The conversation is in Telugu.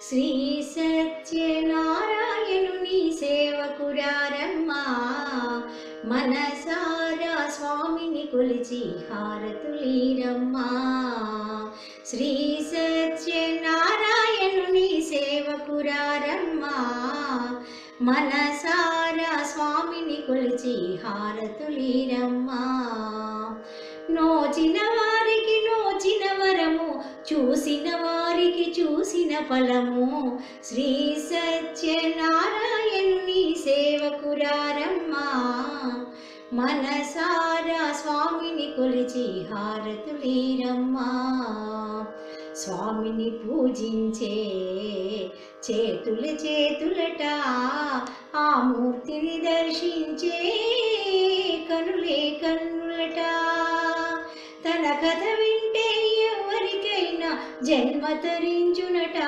శ్రీ సత్యనారాయణుని సేవకురారమ్మా, మనసారా స్వామిని కొలిచి హారతులీరమ్మా. శ్రీ సత్యనారాయణుని సేవకురారమ్మా, మనసారా స్వామిని కొలిచి హారతులీరమ్మా. నోచిన వారికి నోచిన వరము, చూసిన వారికి చూసిన ఫలము. శ్రీ సత్యనారాయణుని సేవకురారమ్మా, మనసారా స్వామిని కొలిచి హారతులీరమ్మా. స్వామిని పూజించే చేతులు చేతులట, ఆ మూర్తిని దర్శించే కనులే కన్నులట. తన కథ వింటే ఎవరికైనా జన్మ తరించునట.